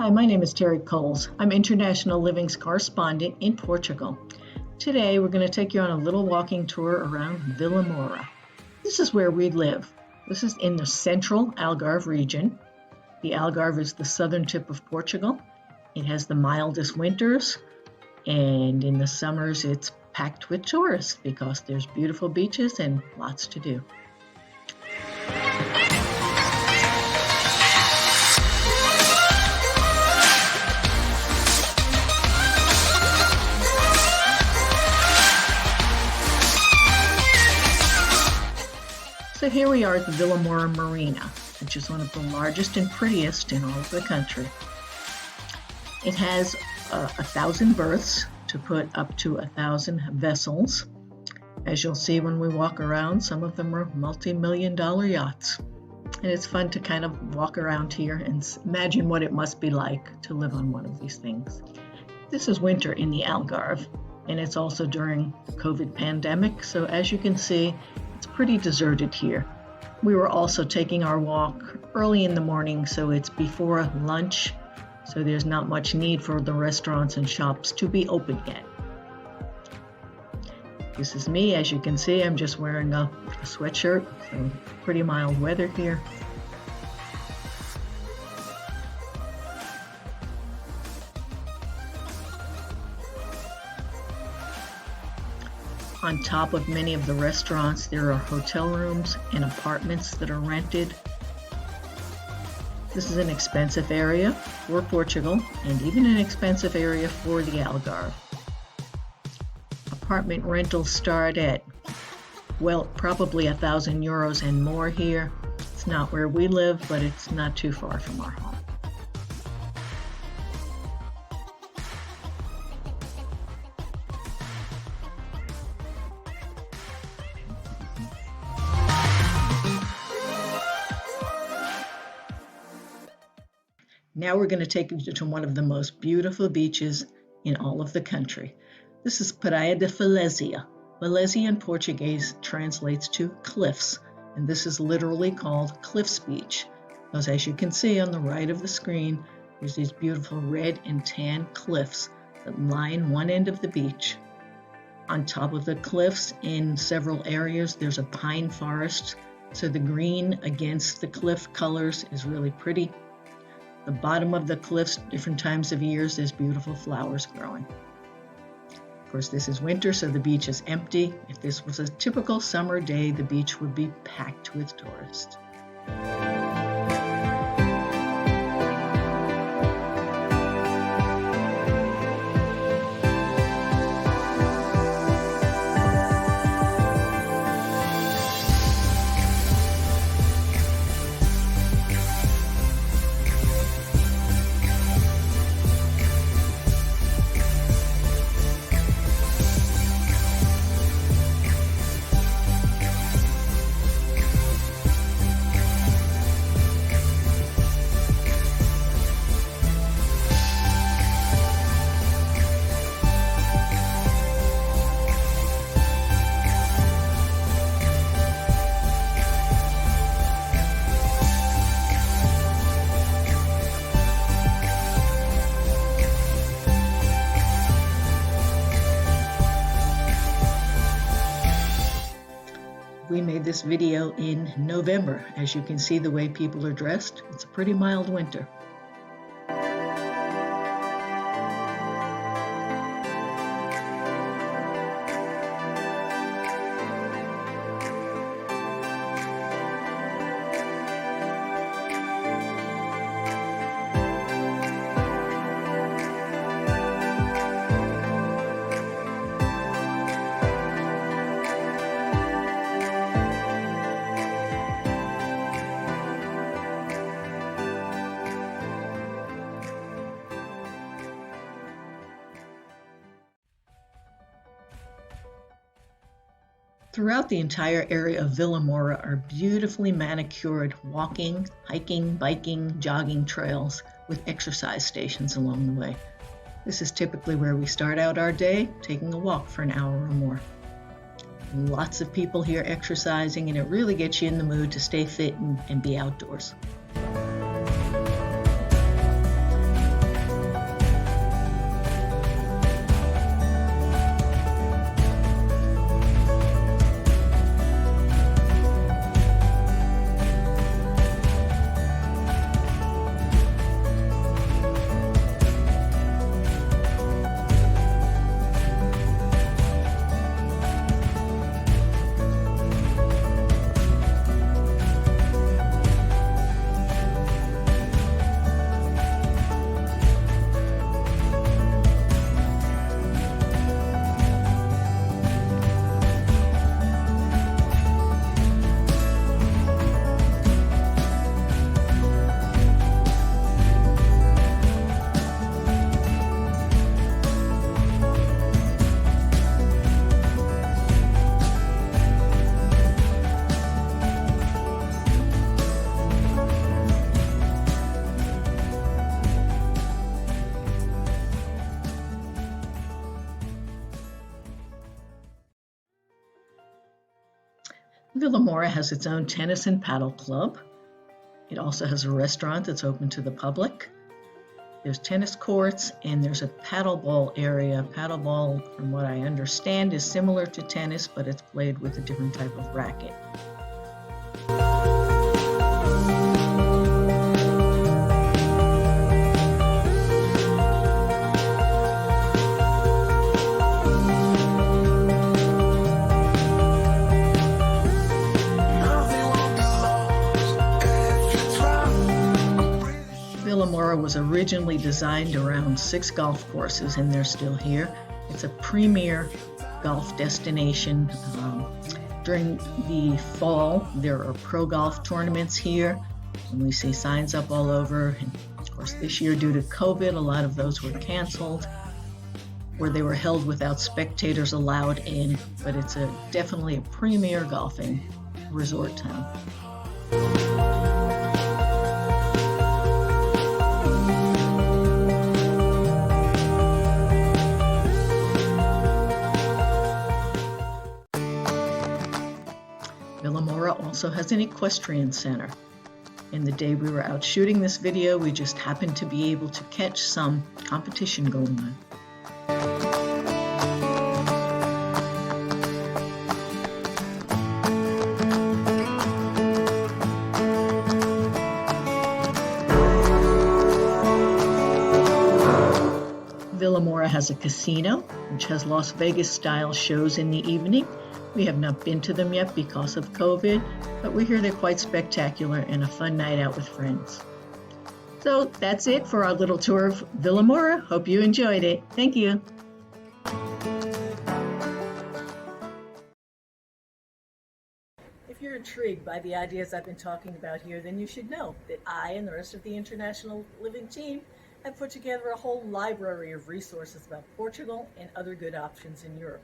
Hi, my name is Terry Coles. I'm International Living's correspondent in Portugal. Today, we're going to take you on a little walking tour around Vilamoura. This is where we live. This is in the central Algarve region. The Algarve is the southern tip of Portugal. It has the mildest winters, and in the summers, it's packed with tourists because there's beautiful beaches and lots to do. So here we are at the Vilamoura Marina, which is one of the largest and prettiest in all of the country. It has 1,000 berths to put up to 1,000 vessels. As you'll see when we walk around, some of them are multi-million-dollar yachts. And it's fun to kind of walk around here and imagine what it must be like to live on one of these things. This is winter in the Algarve, and it's also during the COVID pandemic, so as you can see, it's pretty deserted here. We were also taking our walk early in the morning, so it's before lunch, so there's not much need for the restaurants and shops to be open yet. This is me. As you can see, I'm just wearing a sweatshirt, so pretty mild weather here. On top of many of the restaurants, there are hotel rooms and apartments that are rented. This is an expensive area for Portugal and even an expensive area for the Algarve. Apartment rentals start at, well, probably €1,000 and more here. It's not where we live, but it's not too far from our home. Now we're going to take you to one of the most beautiful beaches in all of the country. This is Praia de Falésia. Falésia in Portuguese translates to cliffs, and this is literally called Cliffs Beach, because as you can see on the right of the screen, there's these beautiful red and tan cliffs that line one end of the beach. On top of the cliffs, in several areas, there's a pine forest, so the green against the cliff colors is really pretty. The bottom of the cliffs, different times of years, there's beautiful flowers growing. Of course, this is winter, so the beach is empty. If this was a typical summer day, the beach would be packed with tourists. We made this video in November. As you can see the way people are dressed, it's a pretty mild winter. Throughout the entire area of Vilamoura are beautifully manicured walking, hiking, biking, jogging trails with exercise stations along the way. This is typically where we start out our day, taking a walk for an hour or more. Lots of people here exercising, and it really gets you in the mood to stay fit and be outdoors. Vilamoura has its own tennis and paddle club. It also has a restaurant that's open to the public. There's tennis courts and there's a paddleball area. Paddleball, from what I understand, is similar to tennis, but it's played with a different type of racket. Vilamoura was originally designed around 6 golf courses, and they're still here. It's a premier golf destination. During the fall, there are pro golf tournaments here, and we see signs up all over. And of course, this year, due to COVID, a lot of those were canceled, where they were held without spectators allowed in. But it's definitely a premier golfing resort town. Vilamoura also has an equestrian center. And the day we were out shooting this video, we just happened to be able to catch some competition going on. Vilamoura has a casino, which has Las Vegas-style shows in the evening. We have not been to them yet because of COVID, but we hear they're quite spectacular and a fun night out with friends. So that's it for our little tour of Vilamoura. Hope you enjoyed it. Thank you. If you're intrigued by the ideas I've been talking about here, then you should know that I and the rest of the International Living team have put together a whole library of resources about Portugal and other good options in Europe.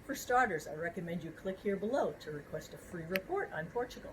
For starters, I recommend you click here below to request a free report on Portugal.